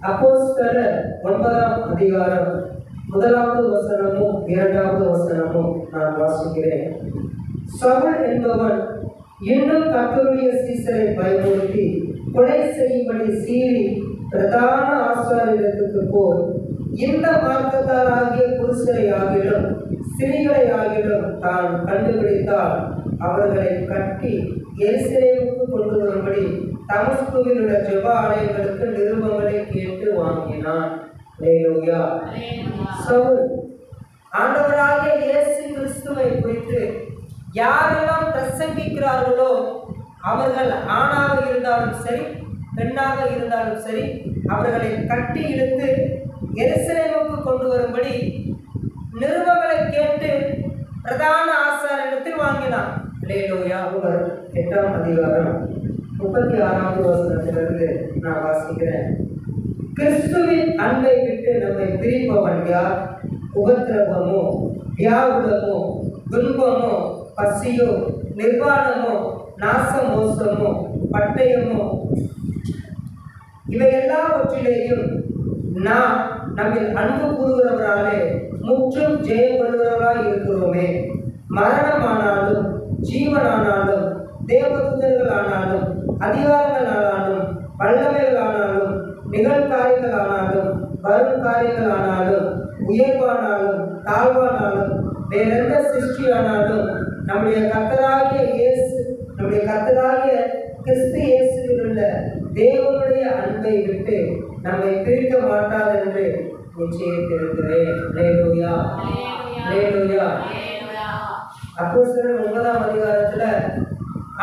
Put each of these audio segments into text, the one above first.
அப்போஸ்தலர் 9ஆம் அதிகாரம் 1வது வசனமும் 2வது வசனமும் நான் வாசிக்கிறேன். சவுல் என்பவன் இன்னும் கர்த்தருடைய சீசரை பயமுறுத்தி கொலை செய்யும்படி சீறி பிரதான ஆசாரியரிடத்துக்கு போய், இந்த மார்க்கத்தாராகிய புருஷரை ஆகிலும் ஸ்திரீகளை ஆகிலும் தான் கண்டுபிடித்தால் அவர்களை கட்டி எருசலேமுக்கு கொண்டு வரும்படி தமஸ்குவில் உள்ள ஜெப ஆலயங்களுக்கு நிருபங்களை கேட்டு வாங்கினான். அல்லேலூயா. சவுல் ஆண்டவராகிய இயேசு கிறிஸ்துவை குறித்து யாரெல்லாம் பிரசங்கிக்கிறார்களோ அவர்கள் ஆணாக இருந்தாலும் சரி பெண்ணாக இருந்தாலும் சரி அவர்களை கட்டி இழுத்து எருசலேமுக்கு கொண்டு வரும்படி நிருபங்களை கேட்டு பிரதான ஆசாரியரிடத்தில் வாங்கினான். அல்லேலூயா. 8ஆம் அதிகாரம் 36வது வசனத்திலிருந்து நான் வாசிக்கிறேன். கிறிஸ்துவின் அன்பை விட்டு நம்மை பிரிப்பவன் யார்? உபத்திரவமோ, வியாகுலமோ, துன்பமோ, பசியோ, நிர்வாணமோ, நாசமோசமோ, பட்டயமோ, இவை எல்லாவற்றிலேயும் நாம் நம்மில் அன்பு கூறுகிறவராலே முற்றும் ஜெயம் கொள்கிறவராய் இருக்கிறோமே. மரணமானாலும் ஜீவனானாலும் தேவதூதர்களானாலும் அதிகாரங்களானாலும் வல்லமைகளானாலும் நிகழ்காரியங்களானாலும் வரும் காரியங்களானாலும் உயர்வானாலும் தாழ்வானாலும் வேறெந்த சிருஷ்டியானாலும் நம்முடைய கர்த்தராகிய கிறிஸ்து இயேசுவில் உள்ள தேவனுடைய அன்பை விட்டு நம்மை பிரிக்க மாட்டாது என்று நிச்சயித்திருக்கிறேன். அல்லேலூயா. அல்லேலூயா. அப்போஸ்தலர் 9ஆம் அதிகாரத்துல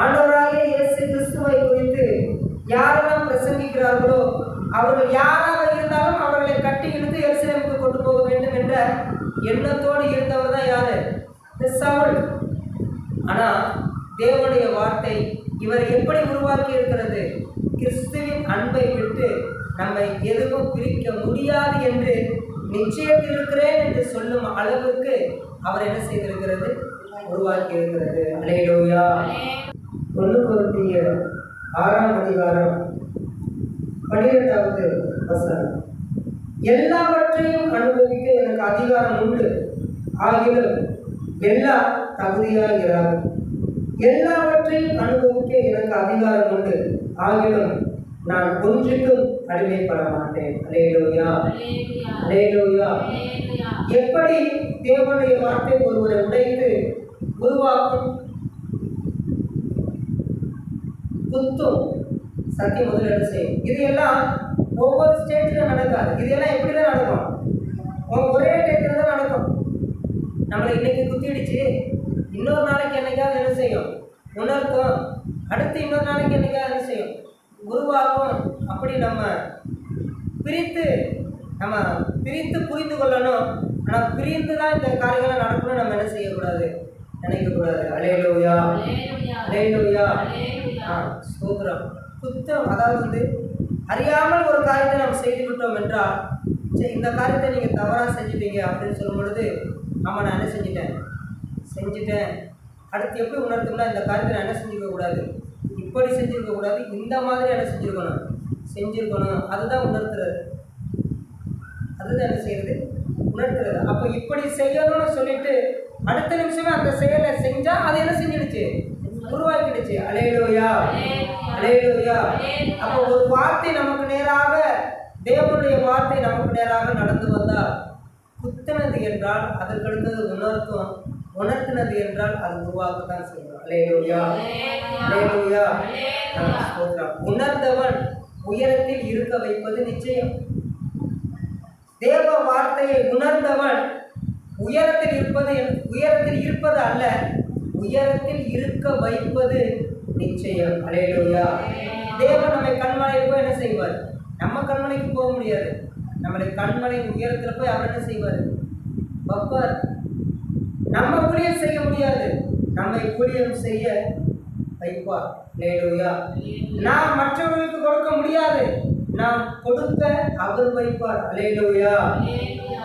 ஆண்டவராகிய இயேசு கிறிஸ்துவை குறித்து யாரெல்லாம் பிரசங்கிக்கிறார்களோ அவர்கள் யாராக இருந்தாலும் அவர்களை கட்டி இழுத்து எருசலேமுக்கு கொண்டு போக வேண்டும் என்ற எண்ணத்தோடு இருந்தவர் தான் யாரு? சவுல். ஆனா தேவனுடைய வார்த்தை இவர் எப்படி உருவாக்கி இருக்கிறது? கிறிஸ்துவின் அன்பை விட்டு நம்மை எதுவும் பிரிக்க முடியாது என்று நிச்சயத்திருக்கிறேன் என்று சொல்லும் அளவுக்கு அவர் என்ன செய்திருக்கிறது? உருவாக்கி இருக்கிறது. அல்லேலூயா. 1 கொரிந்தியர் 6ஆம் அதிகாரம் 12வது வசனம். எல்லாவற்றையும் அனுபவிக்க எனக்கு அதிகாரம் உண்டு, ஆகிலும் எல்லாம் தகுதியாகிறார். எல்லாவற்றையும் அனுபவிக்க எனக்கு அதிகாரம் உண்டு, ஆகிலும் நான் ஒன்றுக்கும் அடிமைப்பட மாட்டேன். அல்லேலூயா. அல்லேலூயா. எப்படி தேவனுடைய வார்த்தை ஒருவரை உடைத்து உருவாக்கும், குத்தும், சத்தியம் முதலீடு செய்யும். இது எல்லாம் ஒவ்வொரு ஸ்டேஜில் நடக்காது. இதெல்லாம் எப்படி தான் நடக்கும்? ஒரே டேட்டில் தான் நடக்கும். நம்மளை இன்னைக்கு குத்திடுச்சு, இன்னொரு நாளைக்கு என்னைக்காவது என்ன செய்யும்? உணர்த்தும். அடுத்து இன்னொரு நாளைக்கு என்னைக்காவது என்ன செய்யும்? உருவாக்கும். அப்படி நம்ம பிரித்து புரிந்து கொள்ளணும். ஆனால் பிரிந்து தான் இந்த காரியங்களை நடக்கணும் நம்ம என்ன செய்யக்கூடாது? நினைக்கக்கூடாது. அல்லேலூயா. அல்லேலூயா. ஸ்தோத்திரம். குத்தம், அதாவது அறியாமல் ஒரு காரியத்தை நம்ம செய்து விட்டோம் என்றால், சரி இந்த காரியத்தை நீங்கள் தவறாக செஞ்சுட்டீங்க அப்படின்னு சொல்லும் பொழுது, ஆமாம் நான் என்ன செஞ்சுட்டேன் அடுத்து எப்படி உணர்த்தோம்னா இந்த காரியத்தை நான் என்ன செஞ்சுருக்கக்கூடாது, இப்படி செஞ்சுருக்கக்கூடாது, இந்த மாதிரி என்ன செஞ்சுருக்கணும். அதுதான் உணர்த்துறது. அதுதான் என்ன செய்யறது? உணர்த்துறது. அப்போ இப்படி செய்யணும்னு சொல்லிட்டு அடுத்த நிமிஷமே அந்த செயலை செஞ்சா அது என்ன செஞ்சிடுச்சு? உருவாக்கிடுச்சு. அல்லேலூயா. அல்லேலூயா. அப்போ ஒரு வார்த்தை நமக்கு நேராக, தேவனுடைய வார்த்தை நமக்கு நேராக நடந்து வந்தால், குத்தினது என்றால் அதற்கடுத்தது உணர்த்தும், உணர்த்தினது என்றால் அது உருவாக்கத்தான் செய்யும். அல்லேலூயா. அல்லேலூயா. உணர்ந்தவன் உயரத்தில் இருக்க வைப்பது நிச்சயம். தேவ வார்த்தையை உணர்ந்தவன் உயரத்தில் இருப்பது அல்ல, உயரத்தில் இருக்க வைப்பது நிச்சயம். அல்லேலூயா. தேவன் நம்மை கண்மலையில் போய் என்ன செய்வார்? நம்ம கண்மலைக்கு போக முடியாது. நம்மளை கண்மலை உயரத்தில் போய் அவர் என்ன செய்வார்? வைப்பார். நம்ம ஊழியம் செய்ய முடியாது, நம்மை ஊழியம் செய்ய வைப்பார். அல்லேலூயா. நாம் மற்றவர்களுக்கு கொடுக்க முடியாது, நாம் கொடுக்க அவர் வைப்பார். அல்லேலூயா.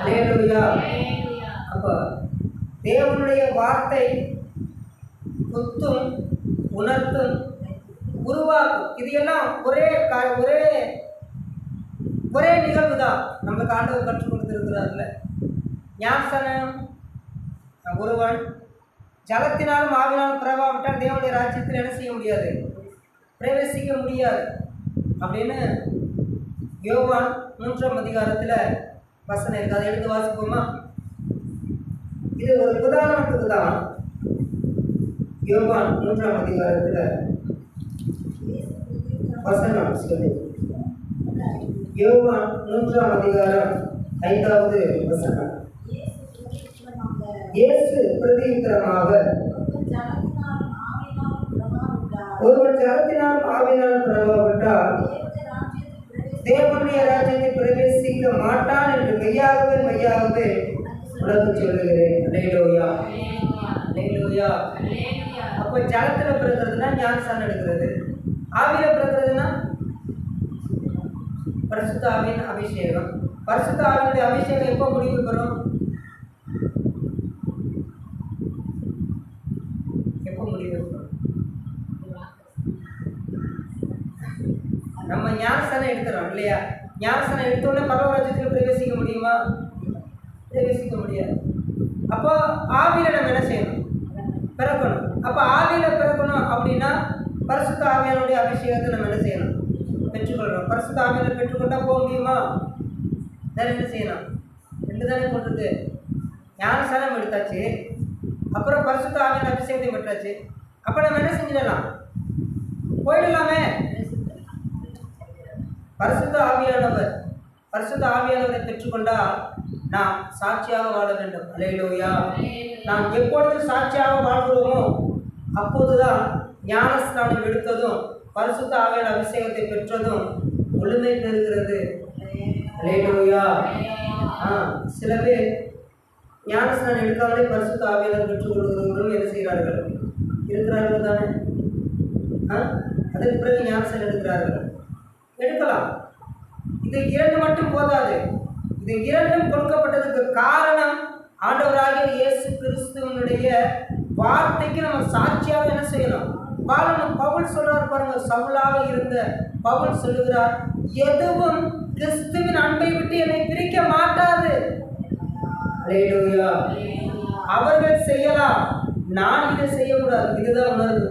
அல்லேலூயா. அப்ப தேவனுடைய வார்த்தை குத்தும், உணர்த்தும், உருவாக்கும். இது எல்லாம் ஒரே ஒரே நிகழ்வு தான் நம்மளுக்கு ஆண்டவர் கற்றுக் கொடுத்திருக்கிறார்ல. ஞானஸ்நானம் ஒருவன் ஜலத்தினாலும் ஆவினாலும் பிறவாவிட்டால் தேவனுடைய ராஜ்யத்தில் என்ன செய்ய முடியாது, பிரவேசிக்க முடியாது அப்படின்னு யோவான் 3ஆம் அதிகாரத்தில் வசனம் இருக்கு. அதை எடுத்து வாசிப்போமா? இது ஒரு உதாரணத்துக்கு தான். யோவான் 3ஆம் அதிகாரத்தில் வசனம் சொல்லு. யோவான் 3ஆம் அதிகாரம் 5வது வசனம். இயேசு பிரதியுத்தரமாக, ஒருவன் ஜலத்தினாலும் ஆவினாலும் பிறவாவிட்டால் தேவனுடைய ராஜ்யத்தை பிரவேசிக்க மாட்டான் என்று மெய்யாகவே மெய்யாகவே உனக்கு சொல்லுகிறேன். அல்லேலூயா, அல்லேலூயா. அப்போ ஜலத்துல பிறக்கிறதுனா ஞானஸ்நானம் எடுக்கிறது, ஆவியில பிறக்கிறதுனா பரிசுத்த ஆவியின் அபிஷேகம். பரிசுத்த ஆவியினுடைய அபிஷேகம் எப்போ முடிவு பெறும்? எப்போ முடிவு பெறும்? நம்ம ஞானஸ்நானம் எடுக்கிறோம் இல்லையா? ஞானஸ்நானம் எடுத்தோடனே பரவராஜ்யத்தில் பிரவேசிக்க முடியுமா? பிரவேசிக்க முடியாது. அப்போ ஆவியில நம்ம என்ன செய்யணும்? பிறக்கணும். அப்போ ஆவியில பிறக்கணும் அப்படின்னா பரிசுத்த ஆவியானுடைய அபிஷேகத்தை நம்ம என்ன செய்யணும்? பெற்றுக்கொள்கிறோம். பரிசுத்த ஆவியில பெற்றுக்கொண்டா போக முடியுமா? வேற என்ன செய்யணும்? 2 தானே போட்டிருக்கு. ஞானஸ்நானம் எடுத்தாச்சு, அப்புறம் பரிசுத்த ஆவியான அபிஷேகத்தை பெற்றாச்சு. அப்போ நம்ம என்ன செஞ்சிடலாம்? போயிடலாமே. பரிசுத்த ஆவியானவர், பரிசுத்த ஆவியானவரை பெற்றுக்கொண்டால் நாம் சாட்சியாக வாழ வேண்டும். அல்லேலூயா. நாம் எப்பொழுது சாட்சியாக வாழ்கிறோமோ அப்போதுதான் ஞானஸ்நானம் எடுத்ததும் பரிசுத்த ஆவியான அபிஷேகத்தை பெற்றதும் முழுமை பெறுகிறது. அல்லேலூயா. சில பேர் ஞானஸ்நானம் எடுக்காமலே பரிசுத்த ஆவியானவரை பெற்றுக்கொள்கிறவர்களும் என்ன செய்கிறார்கள்? இருக்கிறார்கள் தானே. அதற்கு பிறகு ஞானஸ்நானம் எடுக்கிறார்கள். எடுக்கலாம். இது 2 மட்டும் போதாது. இது 2ம் கொடுக்கப்பட்டதுக்கு காரணம் ஆண்டவராகிய இயேசு கிறிஸ்துவனுடைய வார்த்தைக்கு நம்ம சாட்சியாக என்ன செய்யணும்? வாழணும். பவுல் சொல்றார் பாருங்க, சவுலாக இருந்த பவுல் சொல்லுகிறார், எதுவும் கிறிஸ்துவின் அன்பை விட்டு என்னை பிரிக்க மாட்டாது. அல்லேலூயா. அவர்கள் செய்யலாம், நான் இதை செய்யக்கூடாது. இதுதான் உணர்வு.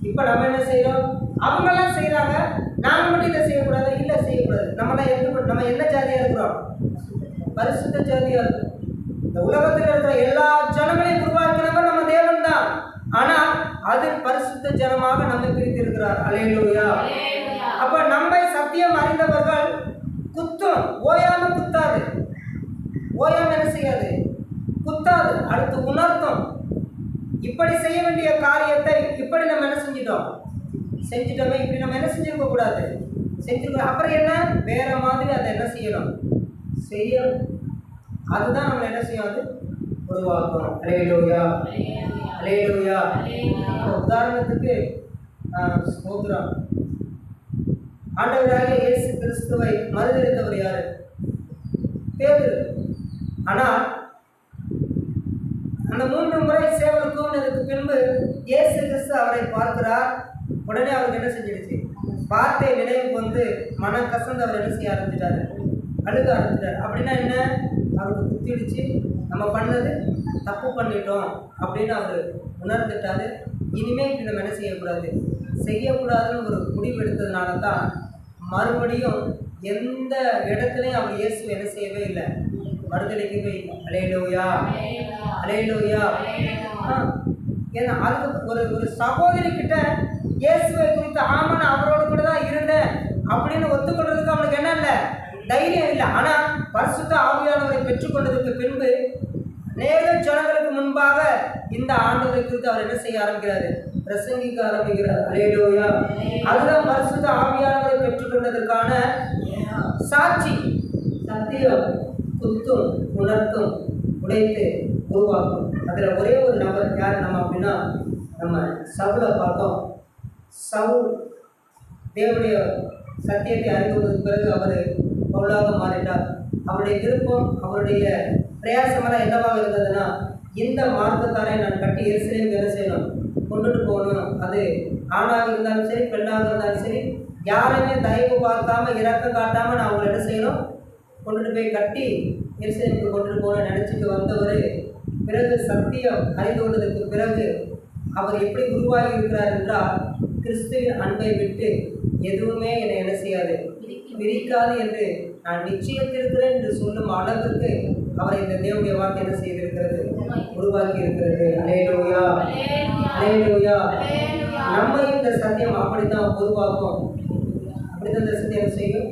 இப்ப நம்ம என்ன செய்யறோம்? அவங்கெல்லாம் செய்யறாங்க, நாங்க மட்டும் இதை செய்யக்கூடாது. இல்லை, செய்யக்கூடாது. நம்ம என்ன ஜாதியா இருக்கிறோம்? பரிசுத்த ஜாதியா இருக்கும். இந்த உலகத்தில் இருக்கிற எல்லா ஜனங்களையும் உருவாக்கினவர் நம்ம தேவன் தான். ஆனால் அது பரிசுத்த ஜனமாக நம்மை பிரித்து இருக்கிறார். அல்லேலூயா. அப்ப நம்மை சத்தியம் அறிந்தவர்கள் குத்தும், ஓயாம குத்தாது. ஓயாம என்ன செய்யாது? குத்தாது. அடுத்து உணர்த்தும். இப்படி செய்ய வேண்டிய காரியத்தை இப்படி நம்ம என்ன செஞ்சிட்டோம்? செஞ்சுட்டோமே. இப்படி நம்ம என்ன செஞ்சிருக்க கூடாது? செஞ்சிருக்கோம். அப்புறம் என்ன? வேற மாதிரி அதை என்ன செய்யணும்? செய்யணும். அதுதான் நம்ம என்ன செய்யாது? உருவாக்கணும். அல்லேலூயா, அல்லேலூயா. உதாரணத்துக்கு ஸ்தோத்திரம். ஆண்டவராகிய இயேசு கிறிஸ்துவை மறுதலித்தவர் யாரு? பேதுரு. ஆனால் அந்த 3 முறை சேவல் கூவினதுக்கு பின்பு இயேசு கிறிஸ்து அவரை பார்க்கிறார். உடனே அவருக்கு என்ன செஞ்சிடுச்சு? வார்த்தை நினைவுக்கு வந்து மனம் கசந்து அவர் என்ன செய்ய ஆரம்பிச்சிட்டாரு? அழுக ஆரம்பிச்சிட்டாரு. அப்படின்னா என்ன? அவருக்கு குத்திடுச்சு, நம்ம பண்ணது தப்பு பண்ணிட்டோம் அப்படின்னு அவர் உணர்ந்துட்டாரு. இனிமேல் இப்படி நம்ம என்ன செய்யக்கூடாது? செய்யக்கூடாதுன்னு ஒரு முடிவு எடுத்ததுனால தான் மறுபடியும் எந்த இடத்துலையும் அவர் இயேசு என்ன செய்யவே இல்லை, மறுதளிக்கவே இல்லை. அல்லேலூயா, அல்லேலூயா. ஏன்னா அதுக்கு ஒரு சகோதரி கிட்ட இயேசுவை குறித்து ஆமாம் நான் அவரோடு கூட தான் இருந்தேன் அப்படின்னு ஒத்துக்கொள்றதுக்கு அவனுக்கு என்ன இல்லை, தைரியம் இல்லை. ஆனால் பரிசுத்த ஆவியானவரை பெற்றுக்கொண்டதுக்கு பின்பு அநேக ஜனங்களுக்கு முன்பாக இந்த ஆண்டவரை குறித்து அவர் என்ன செய்ய ஆரம்பிக்கிறாரு? பிரசங்கிக்க ஆரம்பிக்கிறார். அல்லேலூயா. அதுதான் பரிசுத்த ஆவியானவரை பெற்றுக்கொண்டதற்கான சாட்சி. சத்தியம் குத்தும், உணர்த்தும், உடைத்து உருவாக்கும். அதில் ஒரே ஒரு நபர் யார் நம்ம அப்படின்னா, நம்ம சவுலை பார்த்தோம். சவுல் தேவனுடைய சத்தியத்தை அறிந்ததற்கு பிறகு அவர் பவுலாக மாறிட்டார். அவருடைய விருப்பம், அவருடைய பிரயாசமெல்லாம் என்னவாக இருந்ததுன்னா, இந்த மார்க்கத்தாரை நான் கட்டி எருசலேமுக்கு என்ன செய்யணும்? கொண்டுட்டு போகணும். அது ஆணாக இருந்தாலும் சரி, பெண்ணாக இருந்தாலும் சரி, யாரையுமே தயவு பார்க்காம இரக்கம் காட்டாம நான் அவங்களை என்ன செய்யணும், கொண்டுட்டு போய் கட்டி எருசலேமுக்கு கொண்டுட்டு போன நினைச்சிட்டு வந்தவர் பிறகு சத்தியம் அறிந்து கொண்டதற்கு பிறகு அவர் எப்படி உருவாகி இருக்கிறார் என்றால், கிறிஸ்துவின் அன்பை விட்டு எதுவுமே என்னை என்ன செய்யாது, பிரிக்காது என்று நான் நிச்சயத்திருக்கிறேன் என்று சொல்லும் அளவிற்கு அவரை இந்த தேவனுடைய வார்த்தை என்ன செய்திருக்கிறது, உருவாக்கி இருக்கிறது. அல்லேலூயா, அல்லேலூயா. நம்ம இந்த சத்தியம் அப்படித்தான் உருவாக்கும், அப்படித்தான் இந்த சத்தியம் செய்யும்,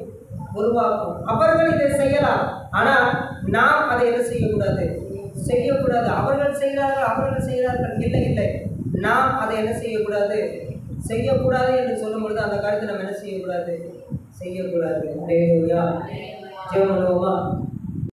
உருவாக்கும். அவர்கள் இதை செய்யலாம், ஆனால் நாம் அதை என்ன செய்யக்கூடாது, செய்யக்கூடாது. அவர்கள் செய்கிறார்கள் இல்லை இல்லை, நாம் அதை என்ன செய்யக்கூடாது, செய்யக்கூடாது என்று சொல்லும் பொழுது அந்த காரியத்தை நம்ம என்ன செய்யக்கூடாது, செய்யக்கூடாது. அல்லேலூயா. ஜெபம் பண்ணுவோமா?